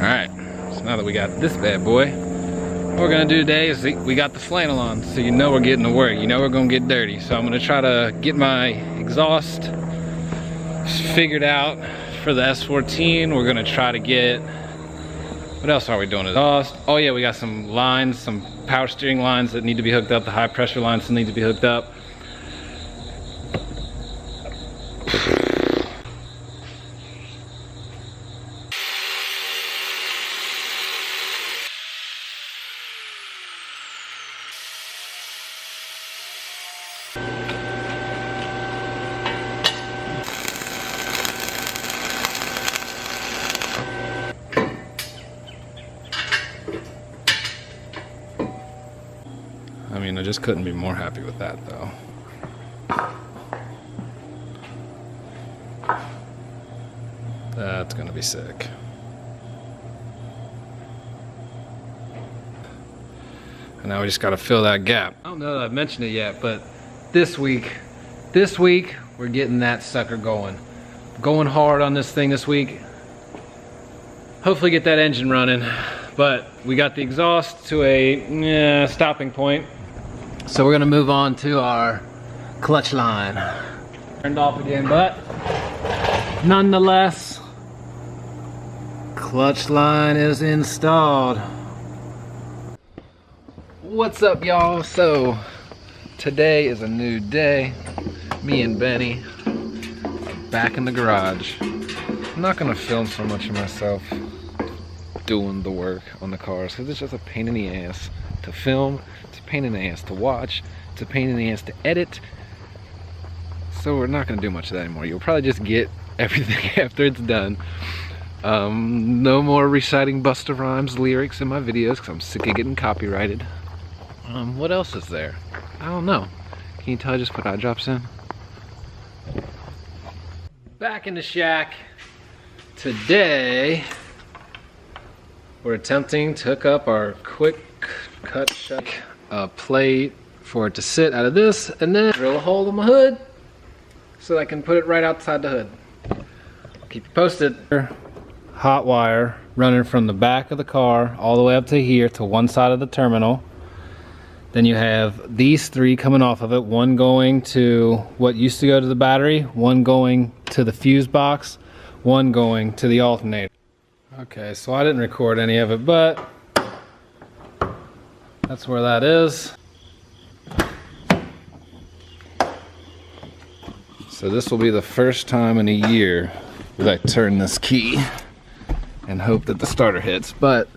Alright, so now that we got this bad boy, what we're gonna do today is we got the flannel on, so you know we're getting to work, you know we're gonna get dirty. So I'm gonna try to get my exhaust figured out for the S14. We're gonna try to get, what else are we doing? Exhaust. Oh yeah, we got some lines, some power steering lines that need to be hooked up, the high pressure lines that need to be hooked up. I mean, I just couldn't be more happy with that, though. That's gonna be sick. And now we just gotta fill that gap. I don't know that I've mentioned it yet, but this week, we're getting that sucker going. Going hard on this thing this week. Hopefully get that engine running. But we got the exhaust to a stopping point. So we're gonna move on to our clutch line. Turned off again, but nonetheless, clutch line is installed. What's up, y'all? So today is a new day. Me and Benny are back in the garage. I'm not gonna film so much of myself doing the work on the cars because it's just a pain in the ass to film. It's a pain in the ass to watch. It's a pain in the ass to edit. So we're not gonna do much of that anymore. You'll probably just get everything after it's done. No more reciting Busta Rhymes lyrics in my videos because I'm sick of getting copyrighted. What else is there? I don't know. Can you tell I just put eye drops in? Back in the shack. Today we're attempting to hook up our quick cut shut plate for it to sit out of this, and then drill a hole in my hood so I can put it right outside the hood. Keep you posted. Hot wire running from the back of the car all the way up to here to one side of the terminal. Then you have these three coming off of it, one going to what used to go to the battery, one going to the fuse box, one going to the alternator. Okay, so I didn't record any of it, but that's where that is. So this will be the first time in a year that I turn this key and hope that the starter hits, but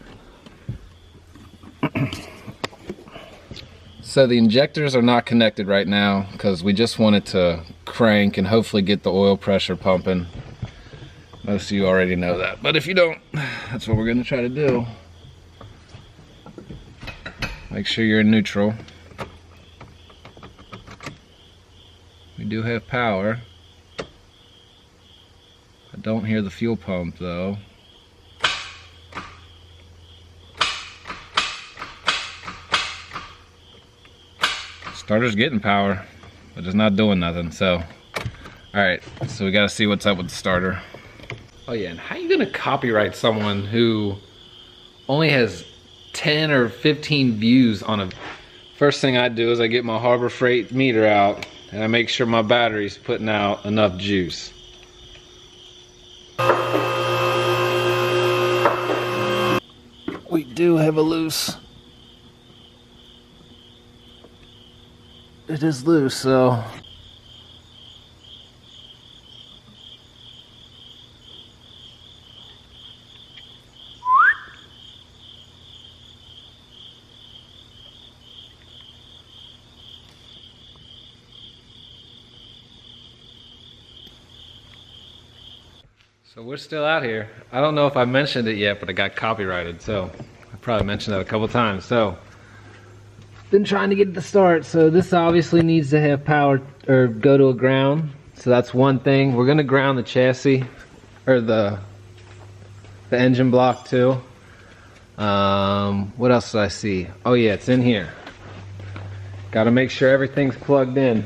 so the injectors are not connected right now because we just wanted to crank and hopefully get the oil pressure pumping. Most of you already know that, but if you don't, that's what we're gonna try to do. Make sure you're in neutral. We do have power. I don't hear the fuel pump though. Starter's getting power, but it's not doing nothing, so. Alright, so we gotta see what's up with the starter. Oh yeah, and how are you gonna copyright someone who only has 10 or 15 views on a... First thing I do is I get my Harbor Freight meter out and I make sure my battery's putting out enough juice. We do have a loose. It is loose, so... So we're still out here. I don't know if I mentioned it yet, but I got copyrighted, so I probably mentioned that a couple times. So, been trying to get it to start. So this obviously needs to have power or go to a ground. So that's one thing. We're gonna ground the chassis or the engine block too. What else did I see? Oh yeah, it's in here. Got to make sure everything's plugged in.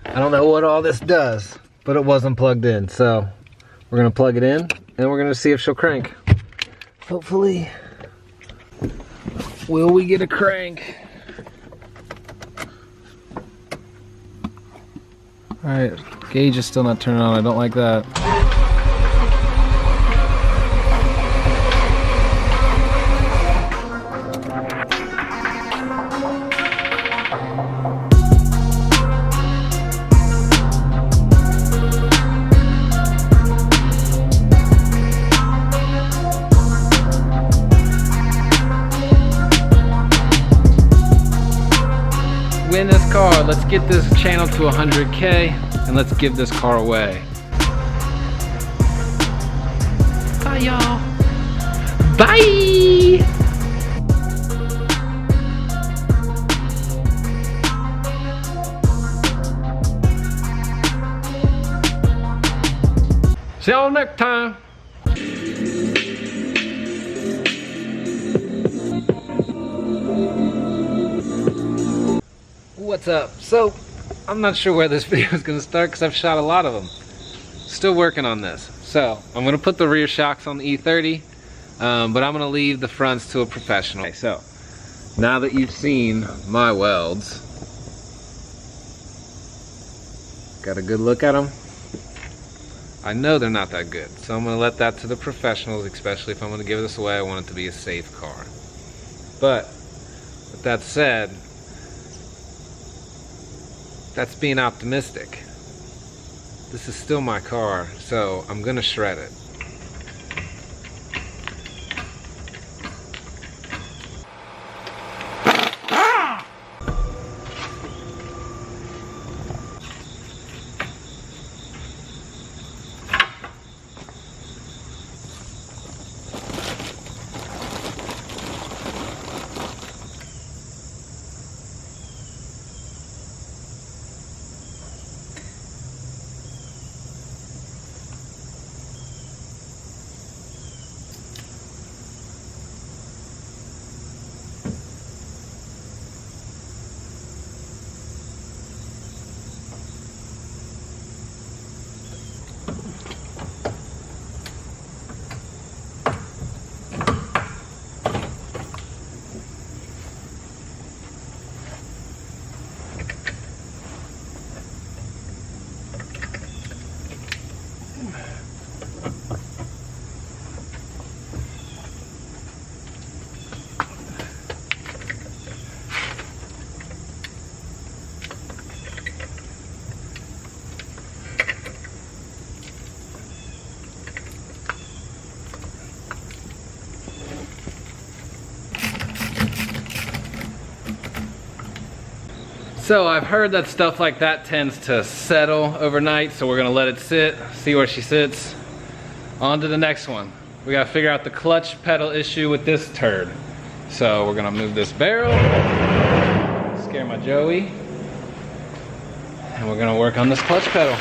I don't know what all this does, but it wasn't plugged in, so we're gonna plug it in and we're gonna see if she'll crank. Hopefully. Will we get a crank? Alright, gauge is still not turning on. I don't like that. Win this car. Let's get this channel to 100K and let's give this car away. Bye y'all. Bye. See y'all next time. What's up? So, I'm not sure where this video is going to start because I've shot a lot of them. Still working on this. So, I'm going to put the rear shocks on the E30, but I'm going to leave the fronts to a professional. Okay, so, now that you've seen my welds, got a good look at them? I know they're not that good, so I'm going to let that to the professionals, especially if I'm going to give this away. I want it to be a safe car. But, with that said, that's being optimistic. This is still my car, so I'm gonna shred it. So I've heard that stuff like that tends to settle overnight, so we're gonna let it sit, see where she sits. On to the next one. We gotta figure out the clutch pedal issue with this turd. So we're gonna move this barrel, scare my Joey, and we're gonna work on this clutch pedal.